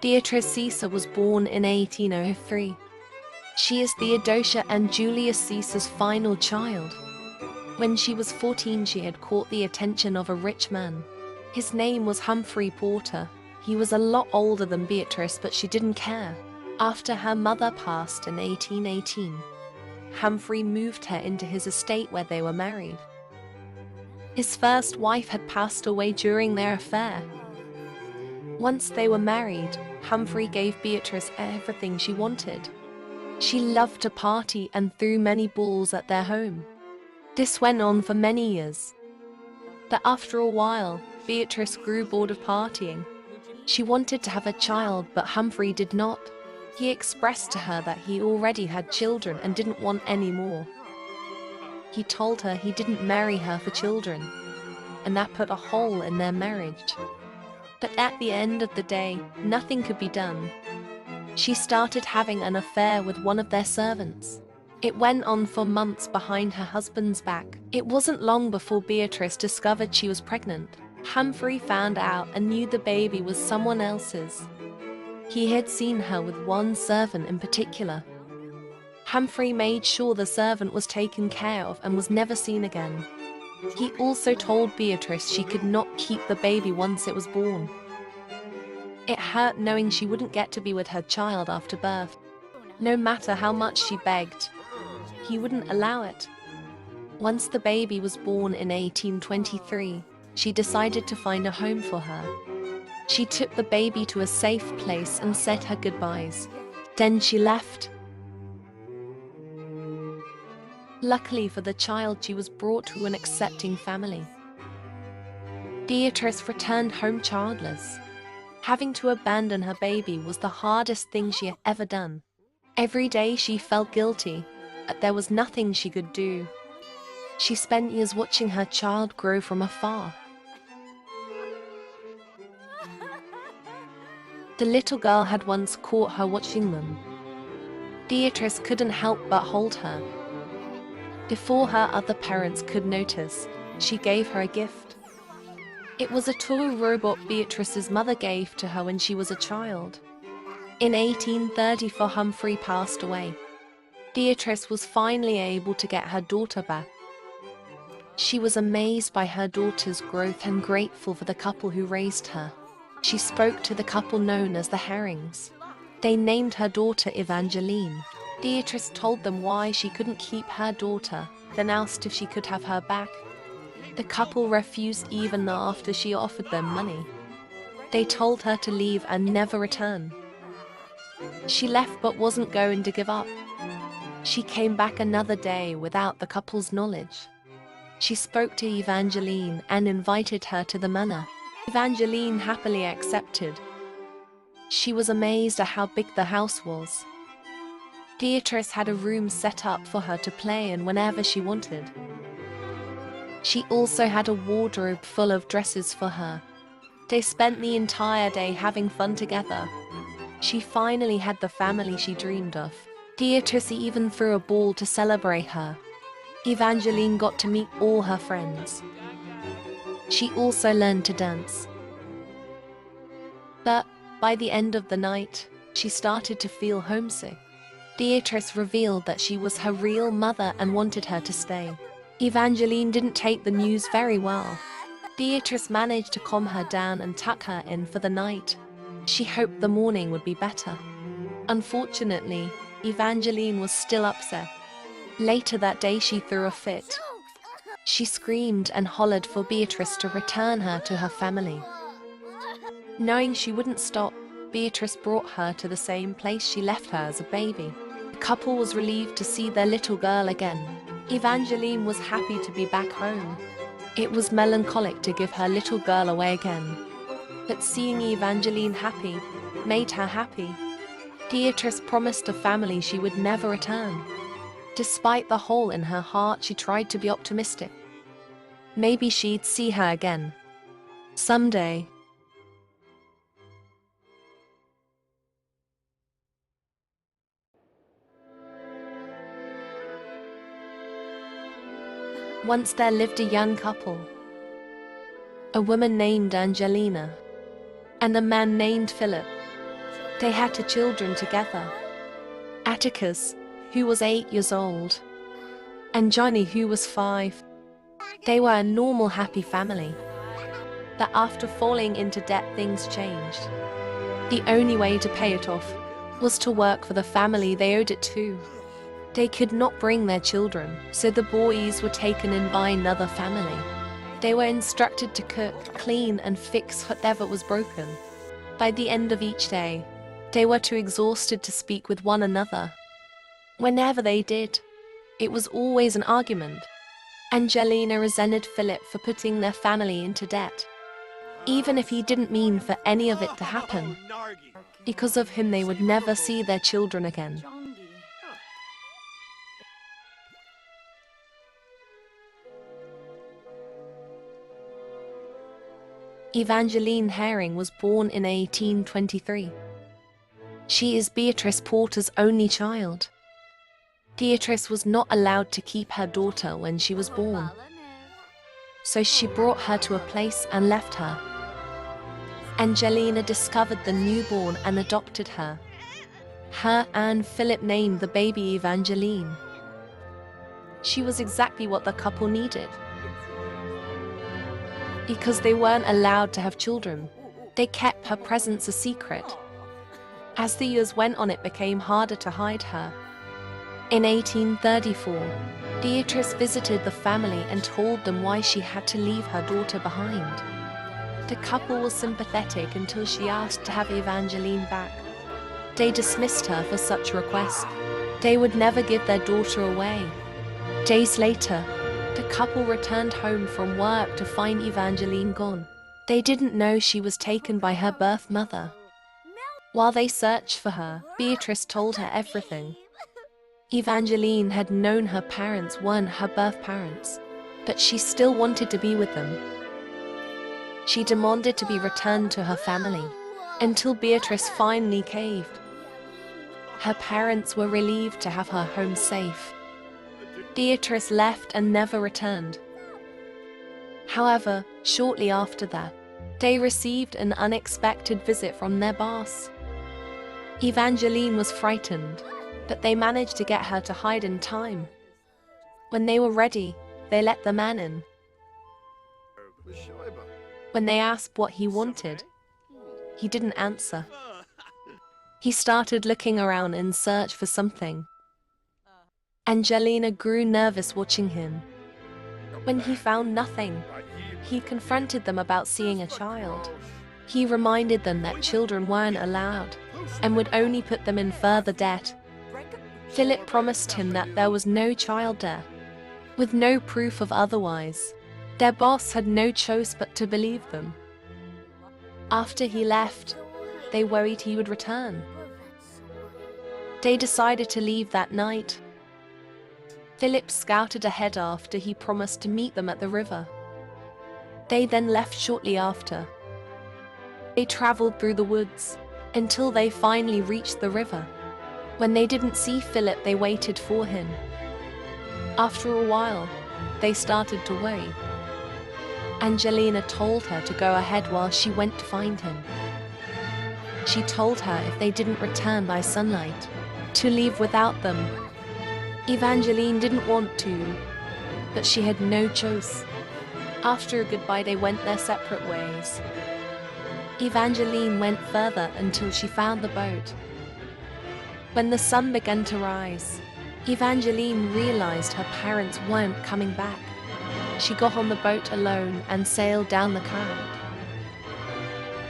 Beatrice Caesar was born in 1803. She is Theodosia and Julius Caesar's final child. When she was 14, she had caught the attention of a rich man. His name was Humphrey Porter. He was a lot older than Beatrice, but she didn't care. After her mother passed in 1818, Humphrey moved her into his estate where they were married. His first wife had passed away during their affair. Once they were married, Humphrey gave Beatrice everything she wanted. She loved to party and threw many balls at their home. This went on for many years. But after a while, Beatrice grew bored of partying. She wanted to have a child, but Humphrey did not. He expressed to her that he already had children and didn't want any more. He told her he didn't marry her for children, and that put a hole in their marriage. But at the end of the day, nothing could be done. She started having an affair with one of their servants. It went on for months behind her husband's back. It wasn't long before Beatrice discovered she was pregnant. Humphrey found out and knew the baby was someone else's. He had seen her with one servant in particular. Humphrey made sure the servant was taken care of and was never seen again. He also told Beatrice she could not keep the baby once it was born. It hurt knowing she wouldn't get to be with her child after birth. No matter how much she begged, he wouldn't allow it. Once the baby was born in 1823, she decided to find a home for her. She took the baby to a safe place and said her goodbyes. Then she left. Luckily for the child, she was brought to an accepting family. Beatrice returned home childless. Having to abandon her baby was the hardest thing she had ever done. Every day she felt guilty, but there was nothing she could do. She spent years watching her child grow from afar. The little girl had once caught her watching them. Beatrice couldn't help but hold her. Before her other parents could notice, she gave her a gift. It was a toy robot Beatrice's mother gave to her when she was a child. In 1834, Humphrey passed away. Beatrice was finally able to get her daughter back. She was amazed by her daughter's growth and grateful for the couple who raised her. She spoke to the couple known as the Herrings. They named her daughter Evangeline. Beatrice told them why she couldn't keep her daughter, then asked if she could have her back. The couple refused even after she offered them money. They told her to leave and never return. She left but wasn't going to give up. She came back another day without the couple's knowledge. She spoke to Evangeline and invited her to the manor. Evangeline happily accepted. She was amazed at how big the house was. Beatrice had a room set up for her to play in whenever she wanted. She also had a wardrobe full of dresses for her. They spent the entire day having fun together. She finally had the family she dreamed of. Beatrice even threw a ball to celebrate her. Evangeline got to meet all her friends. She also learned to dance. But by the end of the night, she started to feel homesick. Beatrice revealed that she was her real mother and wanted her to stay. Evangeline didn't take the news very well. Beatrice managed to calm her down and tuck her in for the night. She hoped the morning would be better. Unfortunately, Evangeline was still upset. Later that day, she threw a fit. She screamed and hollered for Beatrice to return her to her family. Knowing she wouldn't stop, Beatrice brought her to the same place she left her as a baby. The couple was relieved to see their little girl again. Evangeline was happy to be back home. It was melancholic to give her little girl away again. But seeing Evangeline happy made her happy. Beatrice promised the family she would never return. Despite the hole in her heart, she tried to be optimistic. Maybe she'd see her again. Someday. Once there lived a young couple, a woman named Angelina and a man named Philip. They had 2 children together. Atticus, who was 8 years old, and Johnny, who was 5. They were a normal, happy family. But after falling into debt, things changed. The only way to pay it off was to work for the family they owed it to. They could not bring their children, so the boys were taken in by another family. They were instructed to cook, clean, and fix whatever was broken. By the end of each day, they were too exhausted to speak with one another. Whenever they did, it was always an argument. Angelina resented Philip for putting their family into debt, even if he didn't mean for any of it to happen. Because of him, they would never see their children again. Evangeline Herring was born in 1823. She is Beatrice Porter's only child. Beatrice was not allowed to keep her daughter when she was born, so she brought her to a place and left her. Angelina discovered the newborn and adopted her. Her and Philip named the baby Evangeline. She was exactly what the couple needed. Because they weren't allowed to have children, they kept her presence a secret. As the years went on, it became harder to hide her. In 1834, Beatrice visited the family and told them why she had to leave her daughter behind. The couple was sympathetic until she asked to have Evangeline back. They dismissed her for such a request. They would never give their daughter away. Days later, the couple returned home from work to find Evangeline gone. They didn't know she was taken by her birth mother. While they searched for her, Beatrice told her everything. Evangeline had known her parents weren't her birth parents, but she still wanted to be with them. She demanded to be returned to her family, until Beatrice finally caved. Her parents were relieved to have her home safe. Beatrice left and never returned. However, shortly after that, they received an unexpected visit from their boss. Evangeline was frightened, but they managed to get her to hide in time. When they were ready, they let the man in. When they asked what he wanted, he didn't answer. He started looking around in search for something. Angelina grew nervous watching him. When he found nothing, he confronted them about seeing a child. He reminded them that children weren't allowed and would only put them in further debt. Philip promised him that there was no child there, with no proof of otherwise. Their boss had no choice but to believe them. After he left, they worried he would return. They decided to leave that night. Philip scouted ahead after he promised to meet them at the river. They then left shortly after. They traveled through the woods until they finally reached the river. When they didn't see Philip, they waited for him. After a while, they started to worry. Angelina told her to go ahead while she went to find him. She told her if they didn't return by sunlight, to leave without them. Evangeline didn't want to, but she had no choice. After a goodbye, they went their separate ways. Evangeline went further until she found the boat. When the sun began to rise, Evangeline realized her parents weren't coming back. She got on the boat alone and sailed down the current.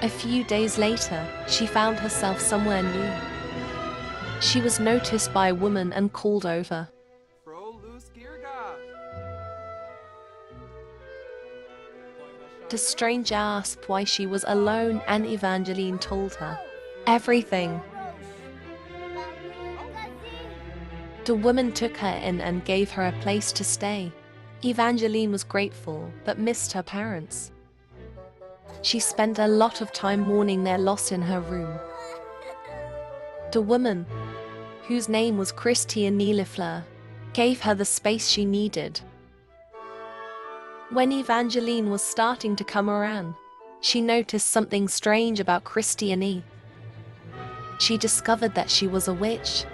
A few days later, she found herself somewhere new. She was noticed by a woman and called over. The stranger asked why she was alone, and Evangeline told her everything. The woman took her in and gave her a place to stay. Evangeline was grateful, but missed her parents. She spent a lot of time mourning their loss in her room. The woman, whose name was Christiane Nilefleur, gave her the space she needed. When Evangeline was starting to come around, she noticed something strange about Christiane. She discovered that she was a witch.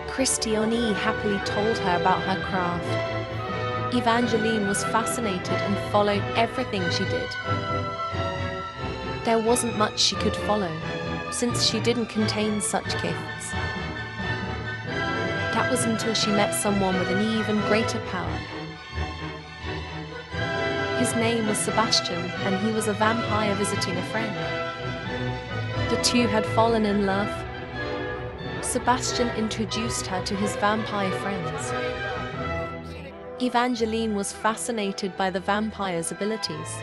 Christiane happily told her about her craft. Evangeline was fascinated and followed everything she did. There wasn't much she could follow, since she didn't contain such gifts. That was until she met someone with an even greater power. His name was Sebastian, and he was a vampire visiting a friend. The two had fallen in love. Sebastian introduced her to his vampire friends. Evangeline was fascinated by the vampire's abilities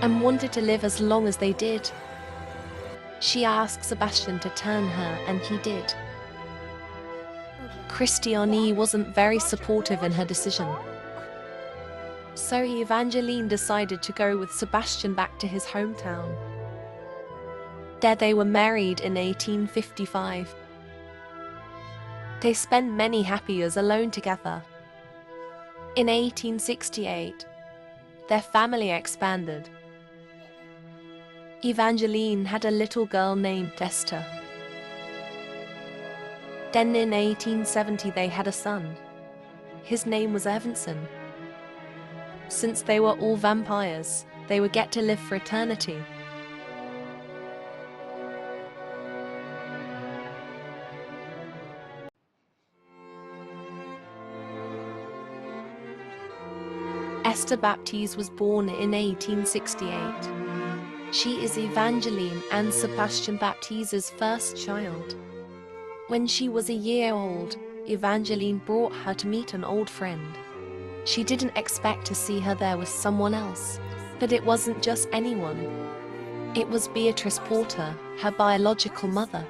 and wanted to live as long as they did. She asked Sebastian to turn her, and he did. Christiane wasn't very supportive in her decision. So Evangeline decided to go with Sebastian back to his hometown. There they were married in 1855. They spent many happy years alone together. In 1868, their family expanded. Evangeline had a little girl named Esther. Then in 1870 they had a son. His name was Evenson. Since they were all vampires, they would get to live for eternity. Esther Baptise was born in 1868. She is Evangeline and Sebastian Baptise's first child. When she was a year old, Evangeline brought her to meet an old friend. She didn't expect to see her there with someone else, but it wasn't just anyone. It was Beatrice Porter, her biological mother.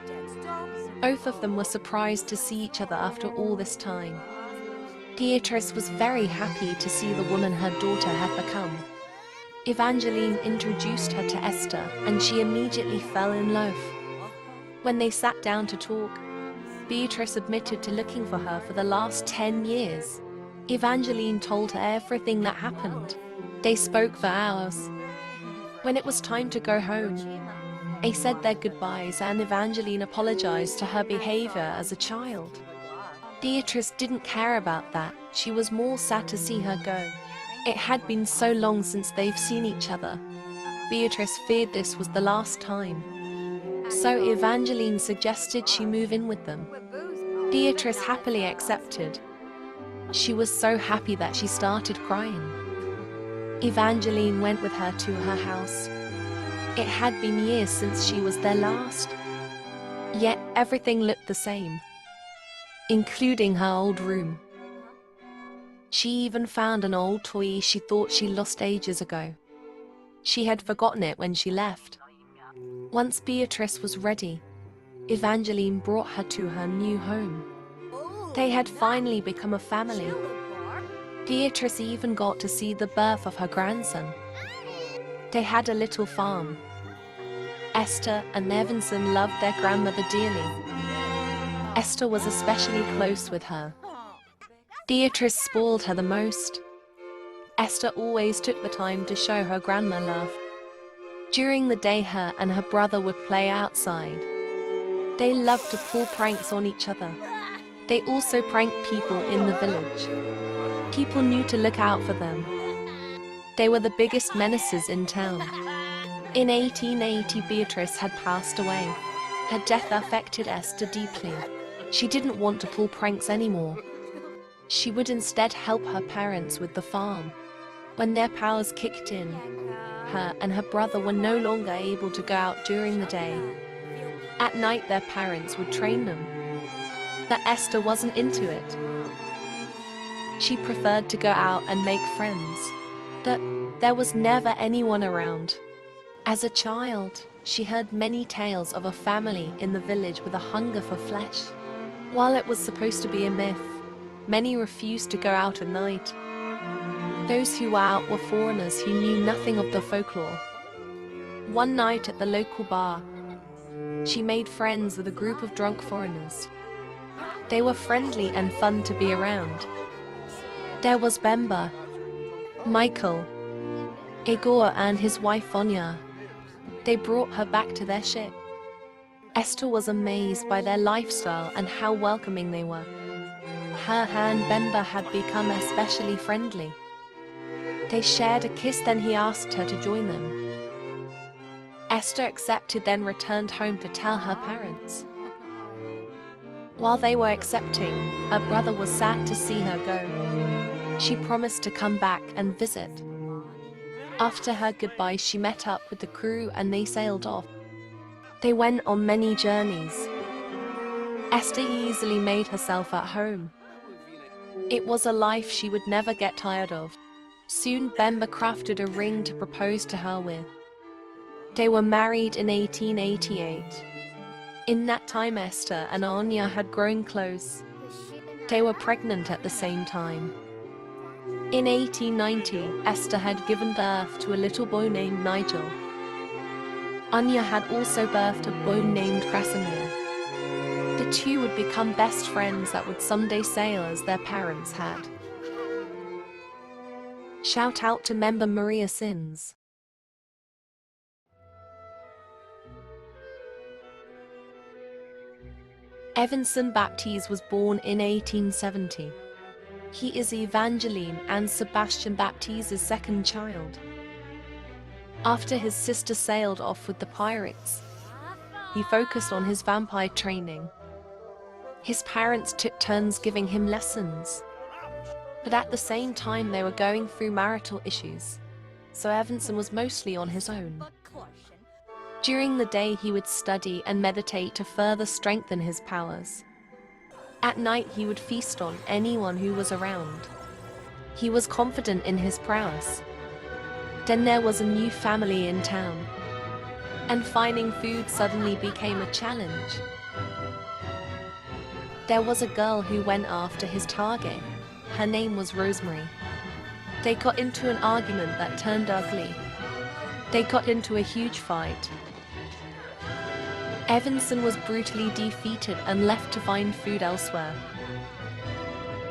Both of them were surprised to see each other after all this time. Beatrice was very happy to see the woman her daughter had become. Evangeline introduced her to Esther, and she immediately fell in love. When they sat down to talk, Beatrice admitted to looking for her for the last 10 years. Evangeline told her everything that happened. They spoke for hours. When it was time to go home, they said their goodbyes, and Evangeline apologized to her behavior as a child. Beatrice didn't care about that. She was more sad to see her go. It had been so long since they've seen each other. Beatrice feared this was the last time. So Evangeline suggested she move in with them. Beatrice happily accepted. She was so happy that she started crying. Evangeline went with her to her house. It had been years since she was there last. Yet everything looked the same, including her old room. She even found an old toy she thought she lost ages ago. She had forgotten it when she left. Once Beatrice was ready, Evangeline brought her to her new home. They had finally become a family. Beatrice even got to see the birth of her grandson. They had a little farm. Esther and Evanson loved their grandmother dearly. Esther was especially close with her. Beatrice spoiled her the most. Esther always took the time to show her grandma love. During the day, her and her brother would play outside. They loved to pull pranks on each other. They also pranked people in the village. People knew to look out for them. They were the biggest menaces in town. In 1880, Beatrice had passed away. Her death affected Esther deeply. She didn't want to pull pranks anymore. She would instead help her parents with the farm. When their powers kicked in, her and her brother were no longer able to go out during the day. At night, their parents would train them. But Esther wasn't into it. She preferred to go out and make friends. But there was never anyone around. As a child, she heard many tales of a family in the village with a hunger for flesh. While it was supposed to be a myth, many refused to go out at night. Those who were out were foreigners who knew nothing of the folklore. One night at the local bar, she made friends with a group of drunk foreigners. They were friendly and fun to be around. There was Bemba, Michael, Igor and his wife Vanya. They brought her back to their ship. Esther was amazed by their lifestyle and how welcoming they were. Her and Bemba had become especially friendly. They shared a kiss, then he asked her to join them. Esther accepted, then returned home to tell her parents. While they were accepting, her brother was sad to see her go. She promised to come back and visit. After her goodbye, she met up with the crew and they sailed off. They went on many journeys. Esther easily made herself at home. It was a life she would never get tired of. Soon Bemba crafted a ring to propose to her with. They were married in 1888. In that time, Esther and Anya had grown close. They were pregnant at the same time. In 1890, Esther had given birth to a little boy named Nigel. Anya had also birthed a boy named Krasimir. The two would become best friends that would someday sail as their parents had. Shout out to member Maria Sins. Evanson Baptise was born in 1870. He is Evangeline and Sebastian Baptise's second child. After his sister sailed off with the pirates, he focused on his vampire training. His parents took turns giving him lessons. But at the same time they were going through marital issues, so Evanson was mostly on his own. During the day he would study and meditate to further strengthen his powers. At night he would feast on anyone who was around. He was confident in his prowess. Then there was a new family in town, and finding food suddenly became a challenge. There was a girl who went after his target. Her name was Rosemary. They got into an argument that turned ugly. They got into a huge fight. Evanson was brutally defeated and left to find food elsewhere.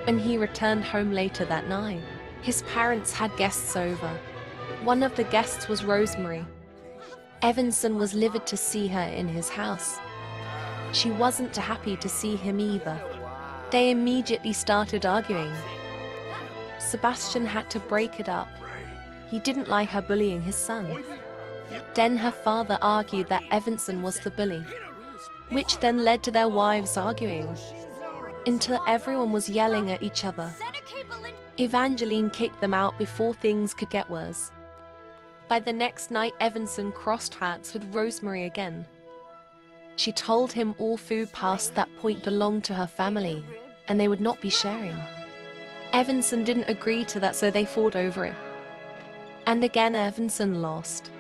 When he returned home later that night, his parents had guests over. One of the guests was Rosemary. Evanson was livid to see her in his house. She wasn't happy to see him either. They immediately started arguing. Sebastian had to break it up. He didn't like her bullying his son. Then her father argued that Evanson was the bully, which then led to their wives arguing, until everyone was yelling at each other. Evangeline kicked them out before things could get worse. By the next night, Evanson crossed paths with Rosemary again. She told him all food past that point belonged to her family, and they would not be sharing. Evanson didn't agree to that, so they fought over it. And again Evanson lost.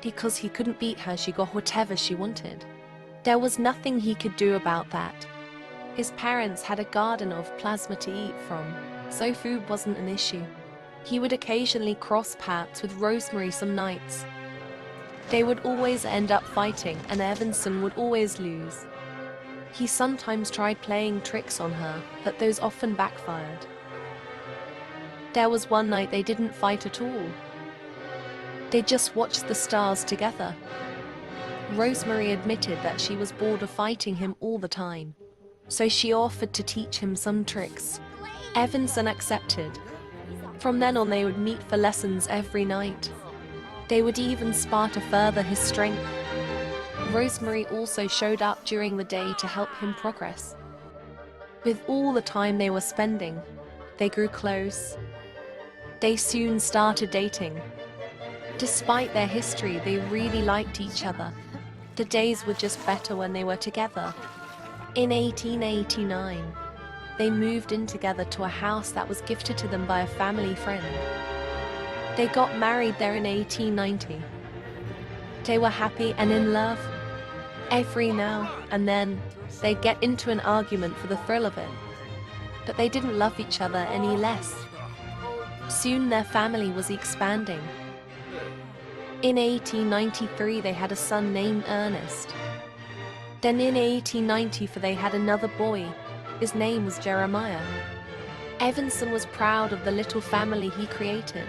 Because he couldn't beat her, she got whatever she wanted. There was nothing he could do about that. His parents had a garden of plasma to eat from, so food wasn't an issue. He would occasionally cross paths with Rosemary some nights. They would always end up fighting, and Evanson would always lose. He sometimes tried playing tricks on her, but those often backfired. There was one night they didn't fight at all. They just watched the stars together. Rosemary admitted that she was bored of fighting him all the time, so she offered to teach him some tricks. Evanson accepted. From then on they would meet for lessons every night. They would even spar to further his strength. Rosemary also showed up during the day to help him progress. With all the time they were spending, they grew close. They soon started dating. Despite their history, they really liked each other. The days were just better when they were together. In 1889, they moved in together to a house that was gifted to them by a family friend. They got married there in 1890. They were happy and in love. Every now and then, they'd get into an argument for the thrill of it. But they didn't love each other any less. Soon their family was expanding. In 1893 they had a son named Ernest. Then in 1894 they had another boy. His name was Jeremiah. Evanson was proud of the little family he created.